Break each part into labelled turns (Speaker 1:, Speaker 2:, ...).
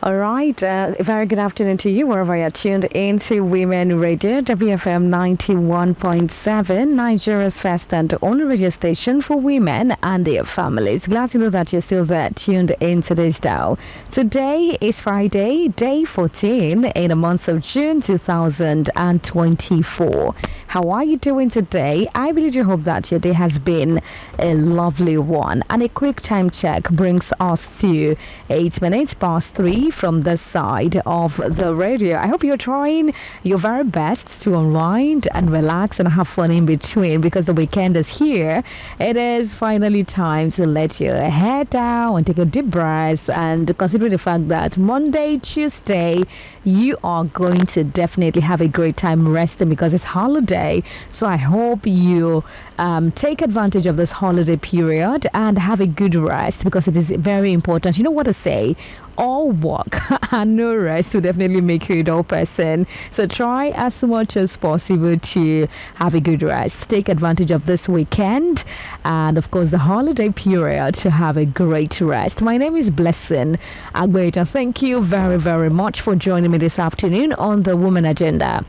Speaker 1: All right. A very good afternoon to you, wherever you're tuned into Women Radio, WFM 91.7, Nigeria's first and only radio station for women and their families. Glad to know that you're still there, tuned in today's dial. Today is Friday, day 14 in the month of June 2024. How are you doing today? I really do hope that your day has been a lovely one. And a quick time check brings us to 8 minutes past 3 from this side of the radio. I hope you're trying your very best to unwind and relax and have fun in between, because the weekend is here. It is finally time to let your head down and take a deep breath, and consider the fact that Monday, Tuesday, you are going to definitely have a great time resting because it's holiday. So I hope you take advantage of this holiday period and have a good rest, because it is very important. You know what to say? All work and no rest will definitely make you a dull person. So try as much as possible to have a good rest. Take advantage of this weekend and, of course, the holiday period to have a great rest. My name is Blessing Agbeja. Thank you very, very much for joining me this afternoon on the Woman Agenda.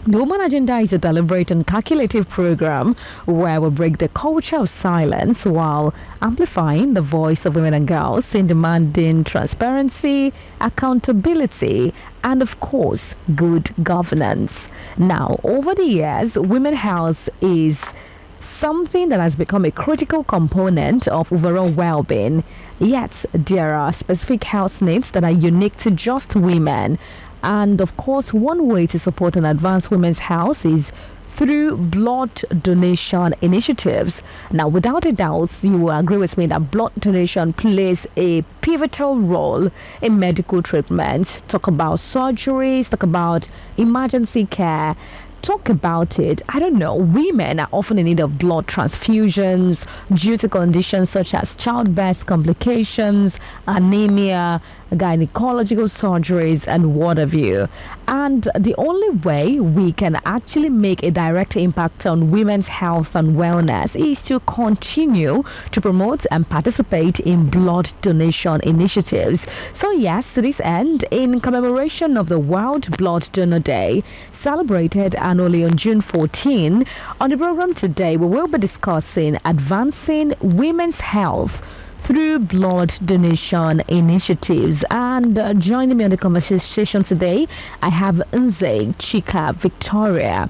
Speaker 1: The Woman Agenda is a deliberate and calculative program where we break the culture of silence while amplifying the voice of women and girls in demanding transparency, accountability, and, of course, good governance. Now, over the years, women's health is something that has become a critical component of overall well-being. Yet, there are specific health needs that are unique to just women. And of course, one way to support and advance women's health is through blood donation initiatives. Now, without a doubt, you will agree with me that blood donation plays a pivotal role in medical treatment. Talk about surgeries, talk about emergency care. Talk about it. I don't know. Women are often in need of blood transfusions due to conditions such as childbirth complications, anemia, gynecological surgeries, and what have you. And the only way we can actually make a direct impact on women's health and wellness is to continue to promote and participate in blood donation initiatives. So yes, to this end, in commemoration of the World Blood Donor Day, celebrated annually on June 14, on the program today, we will be discussing advancing women's health through blood donation initiatives. And joining me on the conversation today, I have Nze Chika Victoria,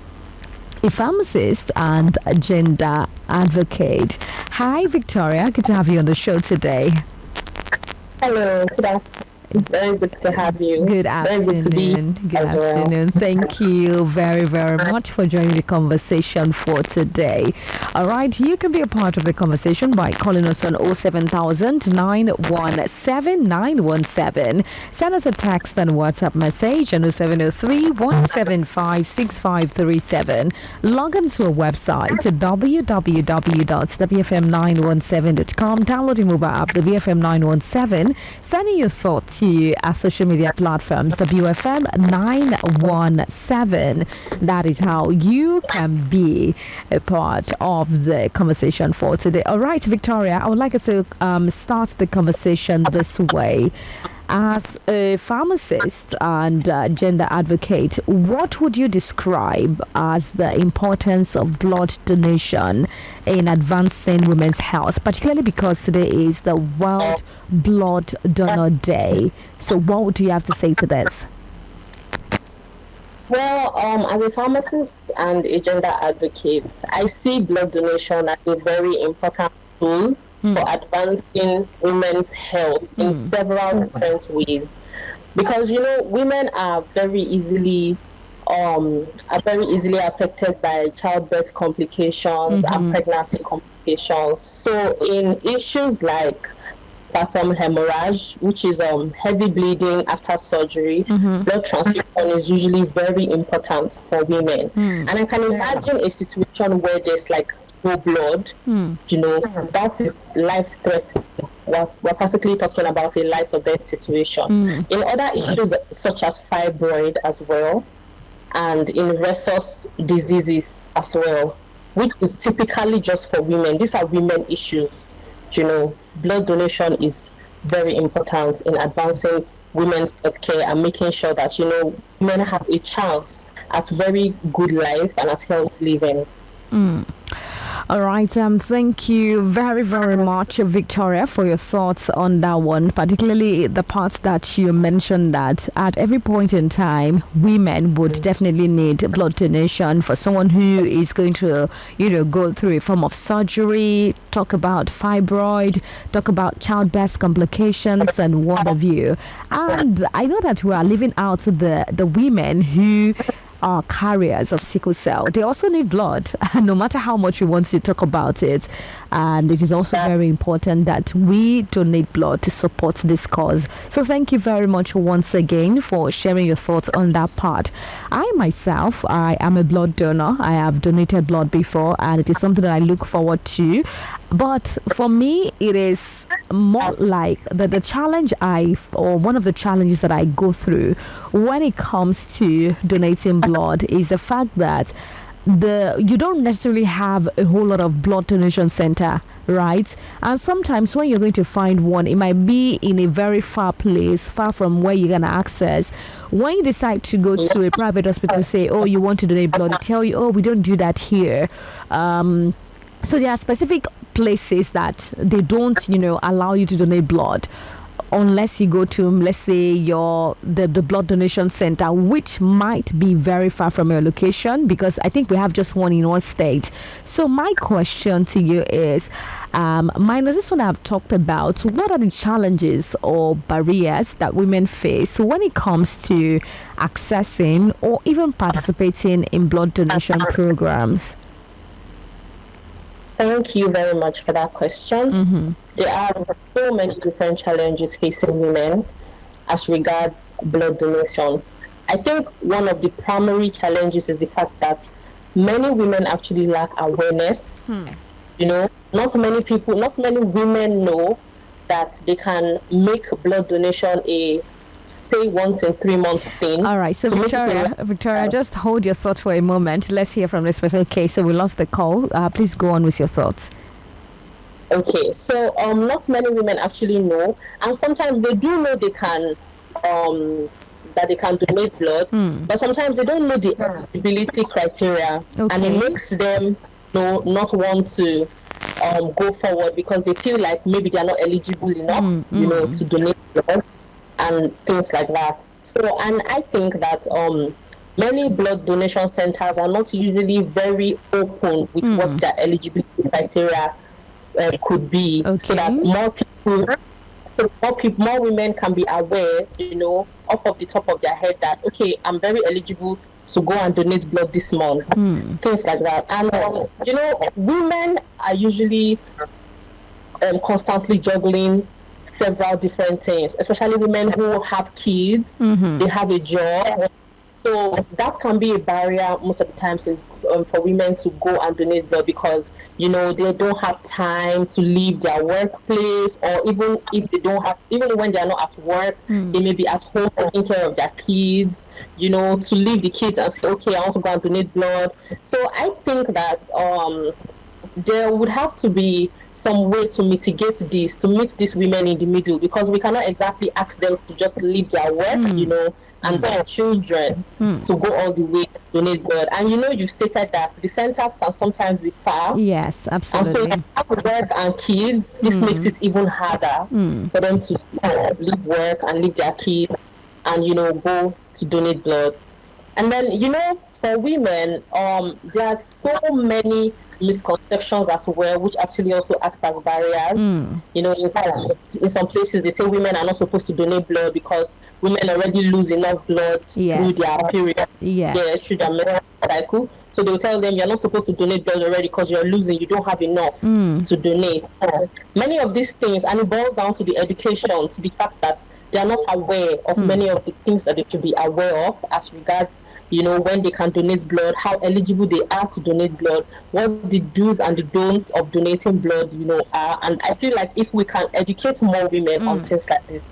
Speaker 1: a pharmacist and a gender advocate. Hi, Victoria. Good to have you on the show today.
Speaker 2: Hello. Good afternoon. Very good to have you.
Speaker 1: Good afternoon. Very good to be Good afternoon. Well. Thank you very, very much for joining the conversation for today. All right, you can be a part of the conversation by calling us on 07000 917 917. Send us a text and WhatsApp message on 0703 175 6537. Log on to our website at www.wfm917.com. Download the mobile app, the BFM 917. Send in your thoughts to our social media platforms, WFM 917. That is how you can be a part of the conversation for today. All right, Victoria, I would like us to start the conversation this way. As a pharmacist and gender advocate, what would you describe as the importance of blood donation in advancing women's health, particularly because today is the World Blood Donor Day? So what do you have to say to this?
Speaker 2: Well, as a pharmacist and a gender advocate, I see blood donation as a very important tool for advancing women's health in several different ways, because women are very easily affected by childbirth complications and pregnancy complications. So in issues like postpartum hemorrhage, which is heavy bleeding after surgery, blood transfusion is usually very important for women. And I can imagine a situation where there's like no blood, that is life-threatening. We're practically talking about a life or death situation. In other issues such as fibroid as well, and in rhesus diseases as well, which is typically just for women. These are women issues. Blood donation is very important in advancing women's healthcare and making sure that, women have a chance at very good life and at healthy living.
Speaker 1: All right. Thank you very, very much, Victoria, for your thoughts on that one, particularly the parts that you mentioned that at every point in time, women would definitely need blood donation for someone who is going to, go through a form of surgery, talk about fibroid, talk about childbirth complications, and what have you. And I know that we are leaving out the women who are carriers of sickle cell. They also need blood, no matter how much we want to talk about it. And it is also very important that we donate blood to support this cause. So thank you very much once again for sharing your thoughts on that part. I myself, I am a blood donor. I have donated blood before, and it is something that I look forward to. But for me, it is more like the challenge or one of the challenges that I go through when it comes to donating blood is the fact that you don't necessarily have a whole lot of blood donation center, right? And sometimes when you're going to find one, it might be in a very far place, far from where you're going to access. When you decide to go to a private hospital to say, oh, you want to donate blood, they tell you, oh, we don't do that here. So there are specific places that they don't, allow you to donate blood unless you go to, let's say, the blood donation center, which might be very far from your location, because I think we have just one in one state. So my question to you is, minus this one I've talked about, what are the challenges or barriers that women face when it comes to accessing or even participating in blood donation programs?
Speaker 2: Thank you very much for that question. There are so many different challenges facing women as regards blood donation. I think one of the primary challenges is the fact that many women actually lack awareness. Not many women know that they can make blood donation a say once in 3 months thing.
Speaker 1: All right, so Victoria, just hold your thought for a moment. Let's hear from this person. Okay, so we lost the call. Please go on with your thoughts.
Speaker 2: Okay, so not many women actually know, and sometimes they do know they can that they can donate blood, but sometimes they don't know the eligibility criteria, and it makes them not want to go forward because they feel like maybe they are not eligible enough, to donate blood and things like that. So, and I think that many blood donation centers are not usually very open with what their eligibility criteria could be, so that more women can be aware, off of the top of their head that, okay, I'm very eligible to go and donate blood this month, things like that. And, women are usually constantly juggling several different things, especially women who have kids, they have a job. So that can be a barrier most of the times for women to go and donate blood because, they don't have time to leave their workplace, or even if they don't have, even when they are not at work, they may be at home taking care of their kids, to leave the kids and say, okay, I want to go and donate blood. So I think that there would have to be some way to mitigate this, to meet these women in the middle, because we cannot exactly ask them to just leave their work, and their children to go all the way to donate blood. And you stated that the centers can sometimes be far.
Speaker 1: Yes, absolutely.
Speaker 2: And so you have work and kids, this makes it even harder for them to leave work and leave their kids and, go to donate blood. And then, for women, there are so many misconceptions as well, which actually also act as barriers. In some places they say women are not supposed to donate blood because women already lose enough blood through their period, through their menstrual cycle. So they'll tell them you're not supposed to donate blood already because you're losing, you don't have enough to donate. Many of these things, and it boils down to the education, to the fact that they are not aware of many of the things that they should be aware of as regards when they can donate blood, how eligible they are to donate blood, what the do's and the don'ts of donating blood, are. And I feel like if we can educate more women on things like this,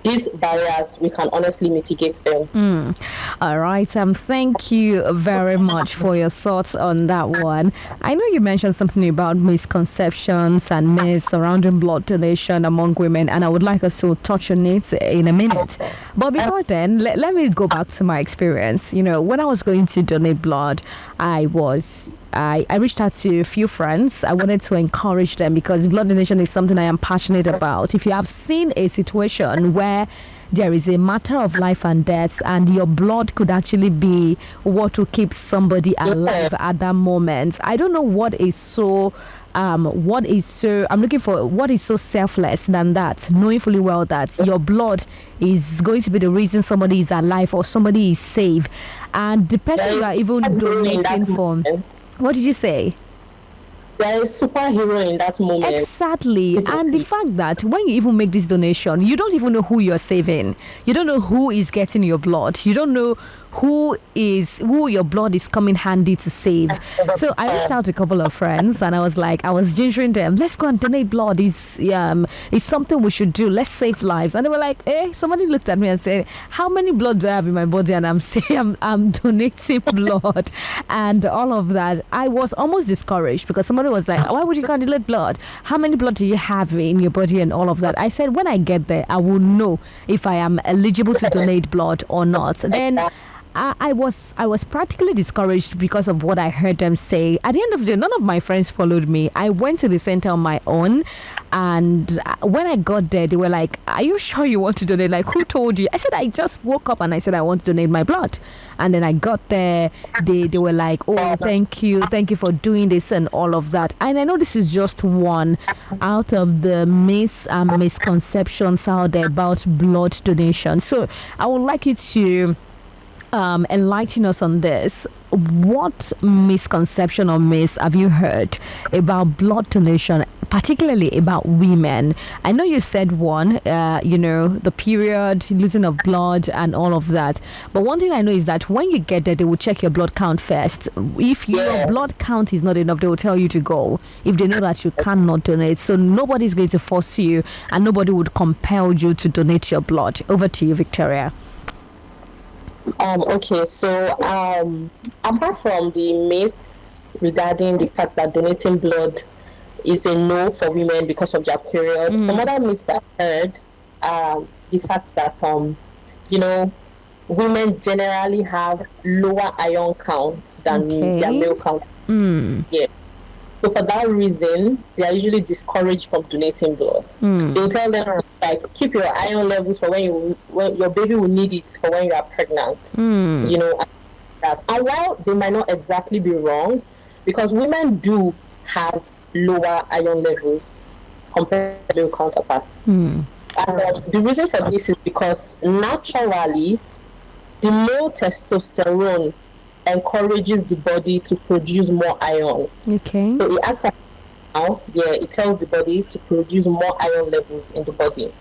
Speaker 2: these barriers, we can honestly mitigate them.
Speaker 1: All right. Thank you very much for your thoughts on that one. I know you mentioned something about misconceptions and myths surrounding blood donation among women, and I would like us to touch on it in a minute. But before then, let me go back to my experience. When I was going to donate blood, I reached out to a few friends. I wanted to encourage them because blood donation is something I am passionate about. If you have seen a situation where there is a matter of life and death, and your blood could actually be what will keep somebody alive at that moment, I don't know what is so I'm looking for what is so selfless than that, knowing fully well that your blood is going to be the reason somebody is alive or somebody is saved, and the person you are even donating for. What did you say?
Speaker 2: There is superhero in that moment.
Speaker 1: Exactly. And the fact that when you even make this donation, you don't even know who you're saving. You don't know who is getting your blood. You don't know who your blood is coming handy to save. So I reached out to a couple of friends and I was gingering them, let's go and donate blood. It's something we should do. Let's save lives. And they were like, somebody looked at me and said, how many blood do I have in my body? And I'm saying I'm donating blood and all of that. I was almost discouraged because somebody was like, why would you can't donate blood? How many blood do you have in your body and all of that? I said, when I get there, I will know if I am eligible to donate blood or not. Then I was practically discouraged because of what I heard them say. At the end of the day, none of my friends followed me. I went to the center on my own, and when I got there, they were like, are you sure you want to donate? Like, who told you? I said, I just woke up and I said I want to donate my blood. And then I got there, they were like, oh, thank you for doing this and all of that. And I know this is just one out of the myths and misconceptions out there about blood donation. So I would like you to enlighten us on this. What misconception or myths have you heard about blood donation, particularly about women? I know you said one, the period, losing of blood and all of that. But one thing I know is that when you get there, they will check your blood count first. If your blood count is not enough, they will tell you to go if they know that you cannot donate. So nobody's going to force you and nobody would compel you to donate your blood. Over to you, Victoria.
Speaker 2: Okay, so apart from the myths regarding the fact that donating blood is a no for women because of their period, some other myths I've heard the fact that women generally have lower iron counts than their male count. Yeah. So for that reason, they are usually discouraged from donating blood. They'll tell them keep your iron levels for when your baby will need it for when you are pregnant. That. And while they might not exactly be wrong, because women do have lower iron levels compared to their counterparts. And the reason for this is because naturally, the male testosterone encourages the body to produce more iron. Okay. So it acts as it tells the body to produce more iron levels in the body.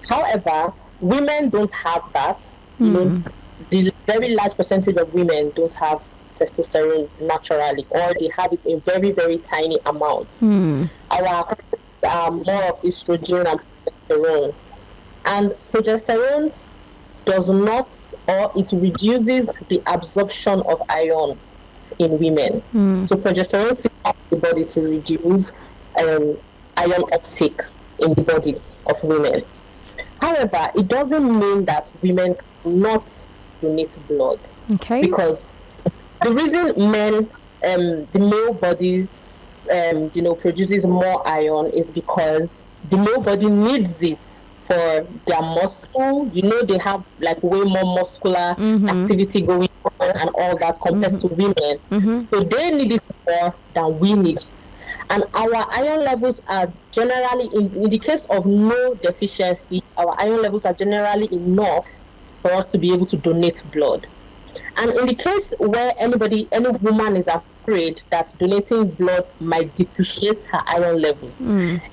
Speaker 2: However, women don't have that. The very large percentage of women don't have testosterone naturally, or they have it in very, very tiny amounts. Our more of estrogen and progesterone. And progesterone does not, or it reduces the absorption of iron in women. So progesterone signals the body to reduce iron uptake in the body of women. However, it doesn't mean that women cannot donate blood. Okay. Because the reason the male body, produces more iron is because the male body needs it for their muscle. They have way more muscular activity going on and all that compared to women. So they need it more than we need it. And our iron levels are generally, in the case of no deficiency, our iron levels are generally enough for us to be able to donate blood. And in the case where any woman is afraid that donating blood might depreciate her iron levels,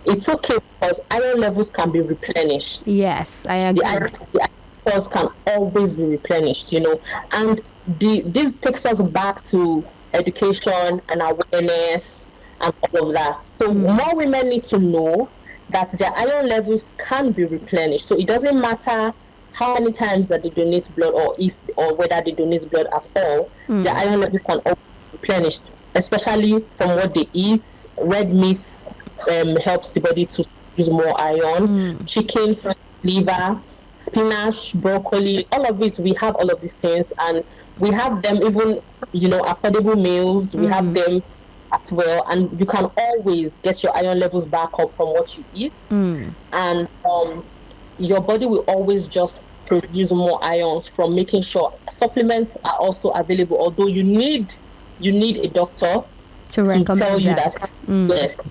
Speaker 2: it's okay because iron levels can be replenished.
Speaker 1: Yes, I agree.
Speaker 2: The iron levels can always be replenished, And this takes us back to education and awareness and all of that. So more women need to know that their iron levels can be replenished. So it doesn't matter how many times that they donate blood, or whether they donate blood at all, their iron levels can always be replenished, especially from what they eat. Red meat helps the body to use more iron. Chicken, liver, spinach, broccoli, all of it. We have all of these things, and we have them even, affordable meals. We have them as well, and you can always get your iron levels back up from what you eat, and your body will always just produce more ions from making sure supplements are also available. Although you need a doctor to tell you that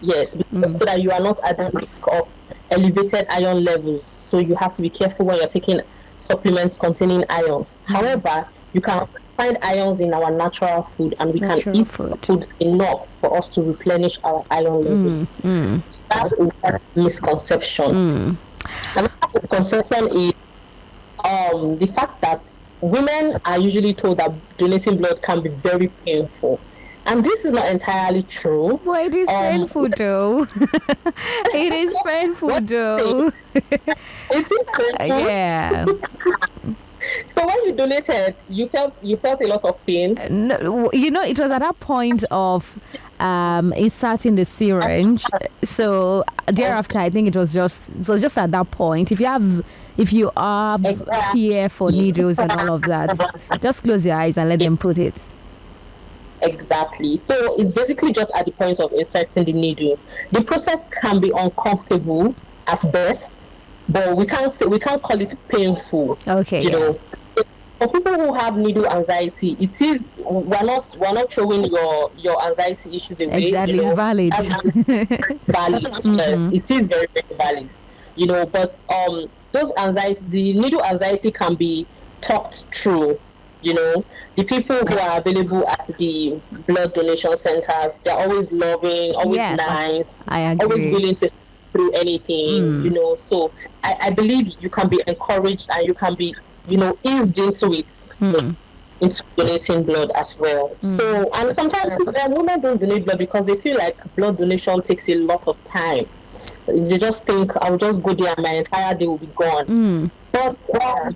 Speaker 2: yes, so that you are not at the risk of elevated iron levels. So you have to be careful when you're taking supplements containing ions. However, you can find ions in our natural food, and we can eat foods enough for us to replenish our iron levels. So that's a misconception. Another misconception is the fact that women are usually told that donating blood can be very painful. And this is not entirely true.
Speaker 1: Well, it is painful though. It is painful though.
Speaker 2: It is painful.
Speaker 1: Yeah.
Speaker 2: So when you donated, you felt a lot of pain.
Speaker 1: No, it was at that point of inserting the syringe. So thereafter, I think it was just at that point. If you have fear for needles and all of that, just close your eyes and let them put it.
Speaker 2: Exactly. So it's basically just at the point of inserting the needle. The process can be uncomfortable at best, but we can't call it painful.
Speaker 1: Okay.
Speaker 2: For people who have needle anxiety, we're not throwing your anxiety issues away.
Speaker 1: Exactly, it's valid.
Speaker 2: Valid. Yes, it is very, very valid. But the needle anxiety can be talked through. The people who are available at the blood donation centers, they're always loving, always nice,
Speaker 1: I agree.
Speaker 2: Always willing to do anything, So I believe you can be encouraged, and you can be, eased into it, into donating blood as well. So, and sometimes women don't donate blood because they feel like blood donation takes a lot of time. They just think, I'll just go there and my entire day will be gone. But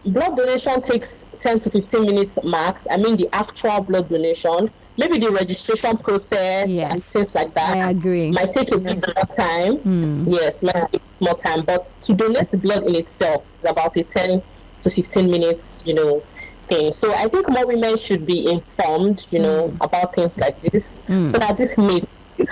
Speaker 2: blood donation takes 10 to 15 minutes max. I mean, the actual blood donation, maybe the registration process and things like that.
Speaker 1: I agree.
Speaker 2: Might take a bit more time. Yes, might take more time. But to donate blood in itself is about a 10 to 15 minutes, thing. So I think more women should be informed, about things like this, so that this myth we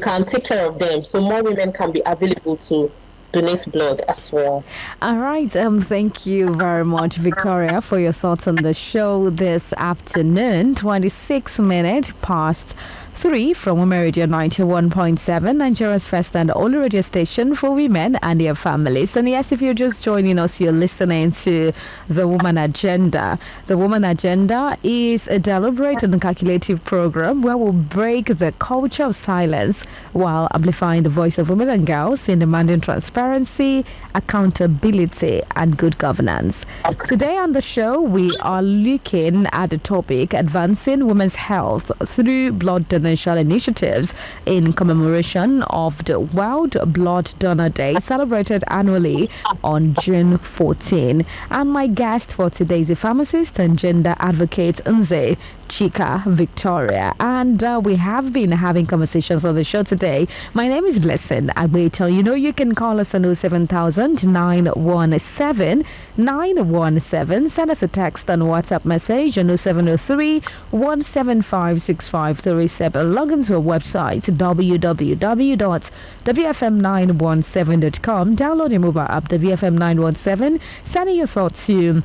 Speaker 2: can take care of them. So more women can be available to donate blood as well.
Speaker 1: All right. Thank you very much, Victoria, for your thoughts on the show this afternoon. 26 minutes past 3 from Women Radio 91.7, Nigeria's first and only radio station for women and their families. And yes, if you're just joining us, you're listening to The Woman Agenda. The Woman Agenda is a deliberate and calculative program where we'll break the culture of silence while amplifying the voice of women and girls in demanding transparency, accountability, and good governance. Today on the show, we are looking at the topic advancing women's health through blood donation initiatives in commemoration of the World Blood Donor Day celebrated annually on June 14. And my guest for today is a pharmacist and gender advocate, Nze Chika Victoria, and we have been having conversations on the show today. My name is Blessing Agbeto. You can call us on 07000 917 917. Send us a text and WhatsApp message on 0703 175 6537. Log into our website www.wfm917.com. Download your mobile app WFM917. Send your thoughts to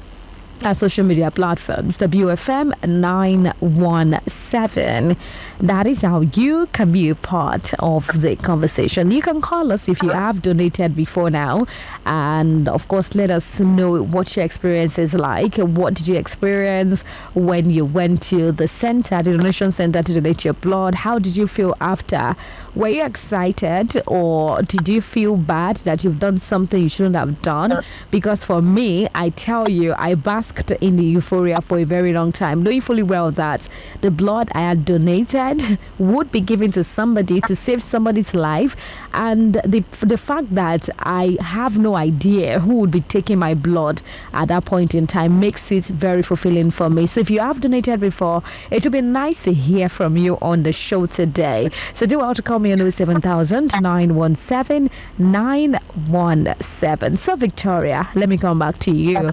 Speaker 1: our social media platforms, WFM 917. That is how you can be a part of the conversation. You can call us if you have donated before now, and of course let us know what your experience is like. What did you experience when you went to the center, the donation center, to donate your blood? How did you feel after? Were you excited, or did you feel bad that you've done something you shouldn't have done? Because for me, I tell you, I basked in the euphoria for a very long time, knowing fully well that the blood I had donated donated would be given to somebody to save somebody's life, and the fact that I have no idea who would be taking my blood at that point in time makes it very fulfilling for me. So if you have donated before, it would be nice to hear from you on the show today. So do want to call me on 07000 917 917. So Victoria, let me come back to you.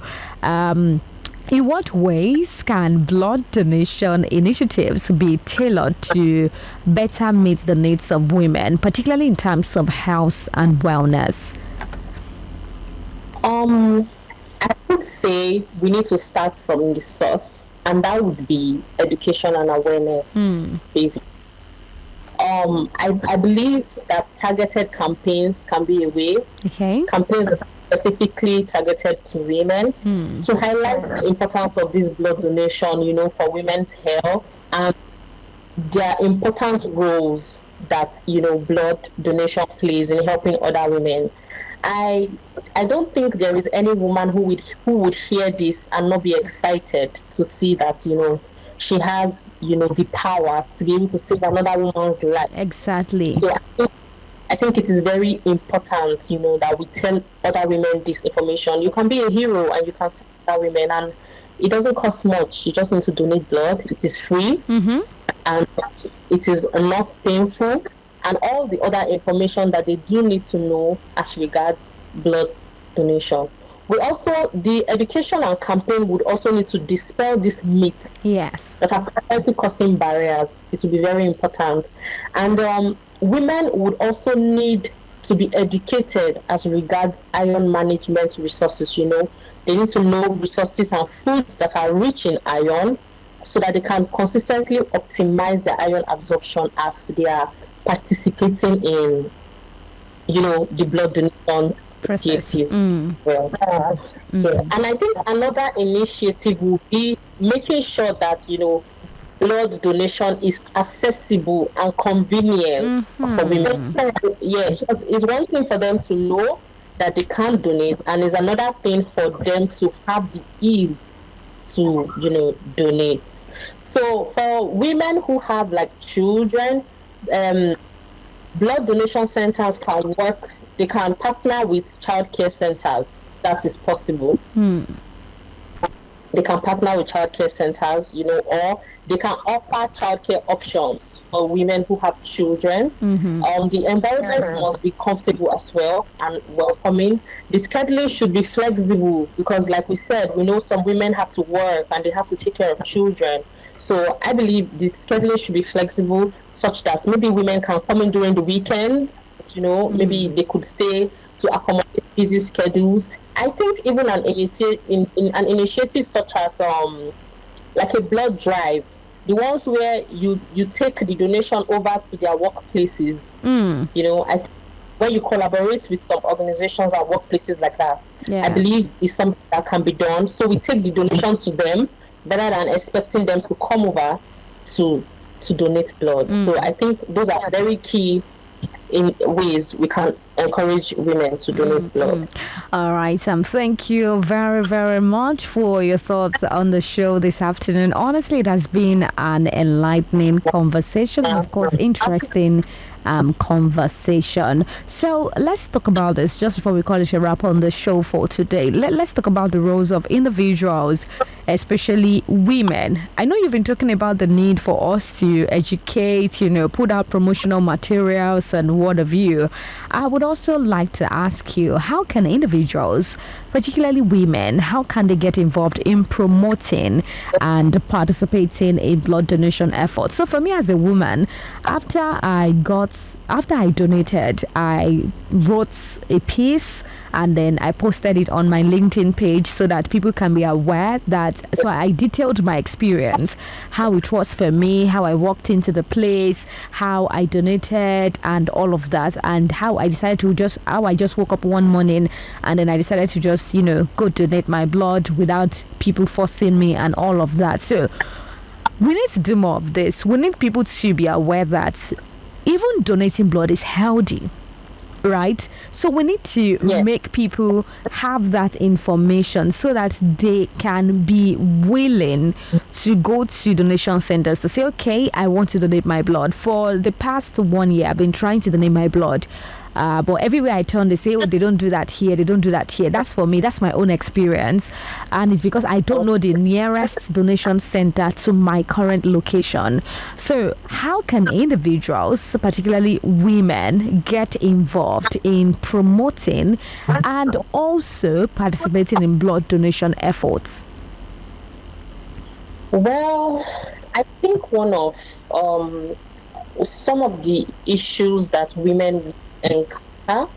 Speaker 1: In what ways can blood donation initiatives be tailored to better meet the needs of women, particularly in terms of health and wellness?
Speaker 2: I would say we need to start from the source, and that would be education and awareness, basically. I believe that targeted campaigns can be a way.
Speaker 1: Okay.
Speaker 2: Campaigns that are specifically targeted to women to highlight the importance of this blood donation, for women's health and their important roles that, blood donation plays in helping other women. I don't think there is any woman who would hear this and not be excited to see that, she has, the power to be able to save another woman's life.
Speaker 1: Exactly.
Speaker 2: So I think it is very important, that we tell other women this information. You can be a hero and you can save other women, and it doesn't cost much. You just need to donate blood. It is free, and it is not painful. And all the other information that they do need to know as regards blood donation. The education and campaign would also need to dispel this myth.
Speaker 1: Yes.
Speaker 2: That are currently causing barriers. It will be very important. And women would also need to be educated as regards iron management resources. They need to know resources and foods that are rich in iron so that they can consistently optimize their iron absorption as they are participating in, the blood donation initiatives. Yeah. And I think another initiative will be making sure that, blood donation is accessible and convenient for women. Yeah, because it's one thing for them to know that they can donate, and it's another thing for them to have the ease to, donate. So for women who have children, blood donation centers can work. They can partner with childcare centers. That is possible. They can partner with childcare centers, or they can offer childcare options for women who have children. The environment must be comfortable as well and welcoming. The scheduling should be flexible because, like we said, we know some women have to work and they have to take care of children. So I believe the scheduling should be flexible such that maybe women can come in during the weekends, maybe they could stay to accommodate busy schedules. I think even an initiative such as like a blood drive, the ones where you take the donation over to their workplaces, where you collaborate with some organizations and workplaces like that. I believe is something that can be done. So we take the donation to them rather than expecting them to come over to donate blood. So I think those are very key in ways we can encourage women to donate blood.
Speaker 1: All right, thank you very, very much for your thoughts on the show this afternoon. Honestly, it has been an enlightening conversation, of course, interesting conversation. So let's talk about this just before we call it a wrap on the show for today. Let's talk about the roles of individuals, especially women. I know you've been talking about the need for us to educate, put out promotional materials and what have you. I would also like to ask you, how can individuals, particularly women, how can they get involved in promoting and participating in blood donation efforts? So for me as a woman, after I donated, I wrote a piece and then I posted it on my LinkedIn page so that people can be aware so I detailed my experience, how it was for me, how I walked into the place, how I donated and all of that, and how I just woke up one morning and then I decided to just, go donate my blood without people forcing me and all of that. So we need to do more of this. We need people to be aware that even donating blood is healthy. right? So we need to
Speaker 2: Yes.
Speaker 1: make people have that information so that they can be willing to go to donation centers to say, okay, I want to donate my blood. For the past 1 year, I've been trying to donate my blood. But everywhere I turn, they say, oh, they don't do that here, they don't do that here. That's for me, that's my own experience. And it's because I don't know the nearest donation center to my current location. So, how can individuals, particularly women, get involved in promoting and also participating in blood donation efforts?
Speaker 2: Well, I think one of some of the issues that women encounter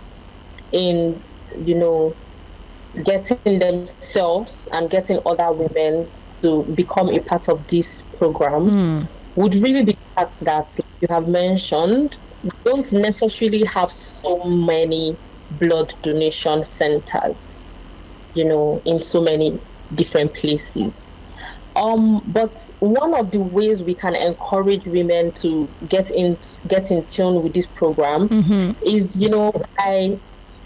Speaker 2: in, you know, getting themselves and getting other women to become a part of this program would really be the fact that you have mentioned we don't necessarily have so many blood donation centers, in so many different places. But one of the ways we can encourage women to get in tune with this program is, by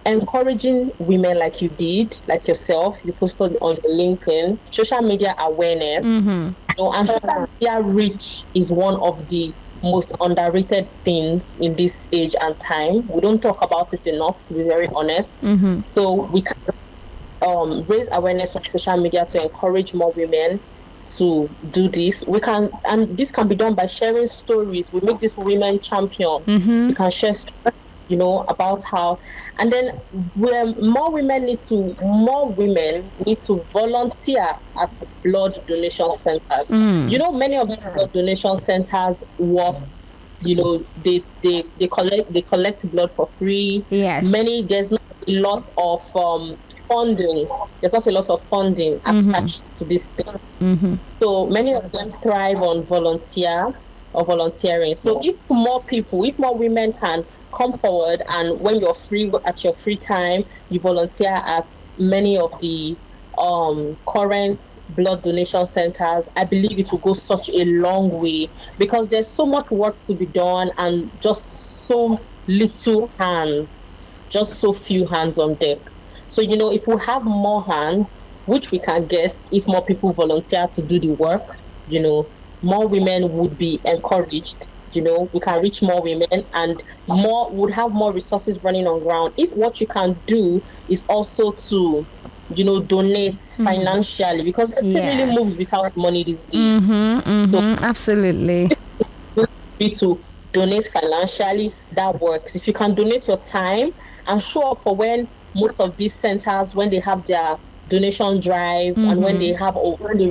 Speaker 2: encouraging women like you did, like yourself, you posted on LinkedIn, social media awareness, and social media reach is one of the most underrated things in this age and time. We don't talk about it enough, to be very honest. So we can raise awareness on social media to encourage more women to do this. We can, and this can be done by sharing stories. We make these women champions. We can share stories, about how, and then more women need to volunteer at blood donation centers. Many of these blood donation centers work. They collect blood for free.
Speaker 1: Yes.
Speaker 2: There's not a lot of funding. There's not a lot of funding attached to this thing. So many of them thrive on volunteering. So if more women can come forward, and when you're free, at your free time, you volunteer at many of the current blood donation centers, I believe it will go such a long way, because there's so much work to be done and just so little hands, just so few hands on deck. So, if we have more hands, which we can get if more people volunteer to do the work, more women would be encouraged. We can reach more women, and more would have more resources running on ground. If what you can do is also to, donate financially, because it really moves without money these days. So
Speaker 1: absolutely.
Speaker 2: To donate financially, that works. If you can donate your time and show up for when most of these centers, when they have their donation drive and when they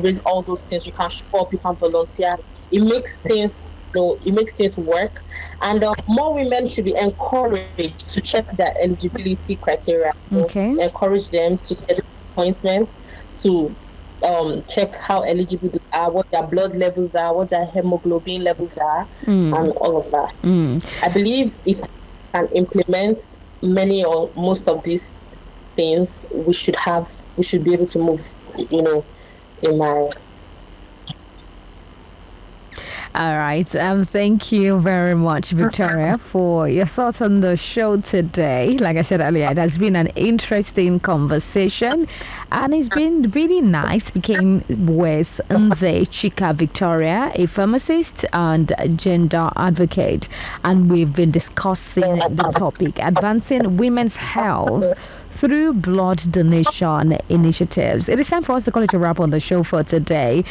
Speaker 2: raise all those things, you can show up, you can volunteer. It makes things work, and more women should be encouraged to check their eligibility criteria. Encourage them to schedule appointments, to check how eligible they are, what their blood levels are, what their hemoglobin levels are, and all of that. I believe if we can implement many or most of these things, we should be able to move, in my.
Speaker 1: All right. Thank you very much, Victoria, for your thoughts on the show today. Like I said earlier, it has been an interesting conversation, and it's been really nice speaking with Nze Chika Victoria, a pharmacist and gender advocate, and we've been discussing the topic, advancing women's health through blood donation initiatives. It is time for us to call it a wrap on the show for today.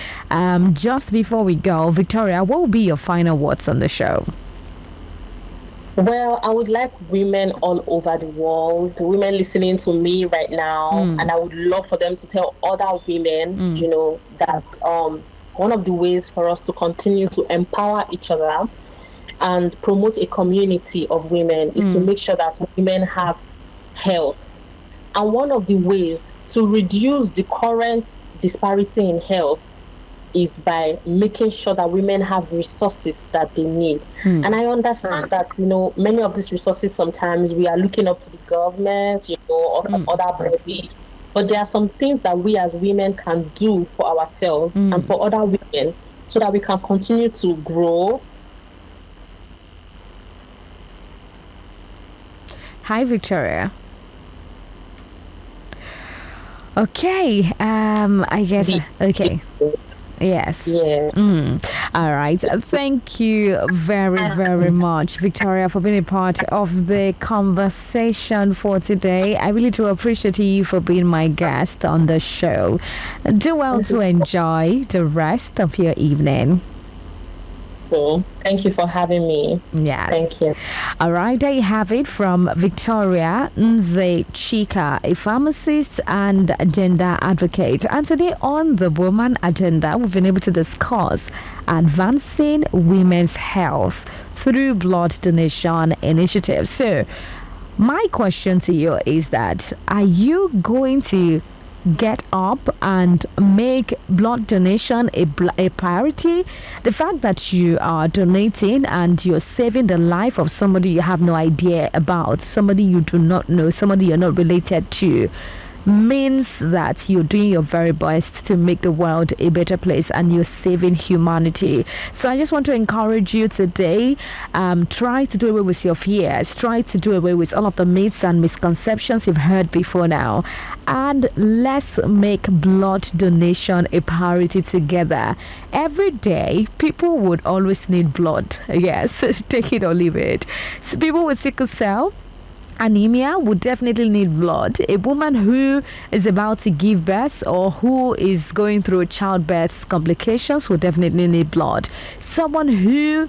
Speaker 1: Just before we go, Victoria, what will be your final words on the show?
Speaker 2: Well, I would like women all over the world, women listening to me right now, and I would love for them to tell other women, that one of the ways for us to continue to empower each other and promote a community of women is to make sure that women have health. And one of the ways to reduce the current disparity in health is by making sure that women have resources that they need. And I understand that, many of these resources, sometimes we are looking up to the government, or other bodies. But there are some things that we as women can do for ourselves and for other women, so that we can continue to grow.
Speaker 1: Hi, Victoria. Okay. I guess. Okay. Yes.
Speaker 2: Yeah.
Speaker 1: All right. Thank you very much, Victoria, for being a part of the conversation for today. I really do appreciate you for being my guest on the show. Do well to enjoy the rest of your evening.
Speaker 2: So, thank you for having me.
Speaker 1: Yes.
Speaker 2: Thank you.
Speaker 1: All right, there you have it from Victoria Nze Chika, a pharmacist and gender advocate. And today on the Woman Agenda, we've been able to discuss advancing women's health through blood donation initiatives. So, my question to you is that are you going to get up and make blood donation a priority? The fact that you are donating and you're saving the life of somebody you have no idea about, somebody you do not know, somebody you're not related to, means that you're doing your very best to make the world a better place and you're saving humanity. So I just want to encourage you today, try to do away with your fears, try to do away with all of the myths and misconceptions you've heard before now, and let's make blood donation a priority together. Every day people would always need blood. Yes, take it or leave it. So people with sickle cell anemia would definitely need blood. A woman who is about to give birth or who is going through childbirth complications would definitely need blood. Someone who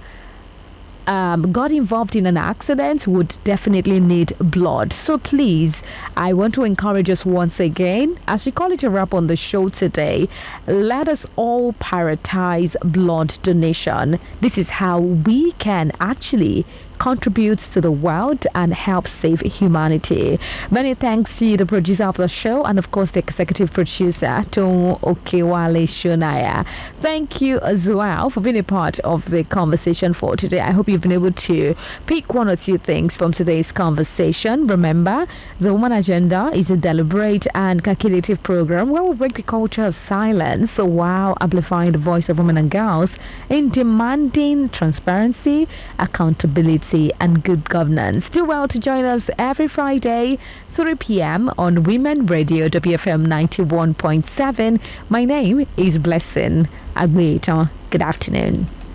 Speaker 1: got involved in an accident would definitely need blood. So please, I want to encourage us once again, as we call it a wrap on the show today, let us all prioritize blood donation. This is how we can actually contributes to the world and helps save humanity. Many thanks to the producer of the show and of course the executive producer Tom Okewale Shonaya. Thank you as well for being a part of the conversation for today. I hope you've been able to pick one or two things from today's conversation. Remember, the Woman Agenda is a deliberate and calculative program where we break the culture of silence while amplifying the voice of women and girls in demanding transparency, accountability, and good governance. Do well to join us every Friday, 3 p.m. on Women Radio WFM 91.7. My name is Blessing Agbeita. Good afternoon.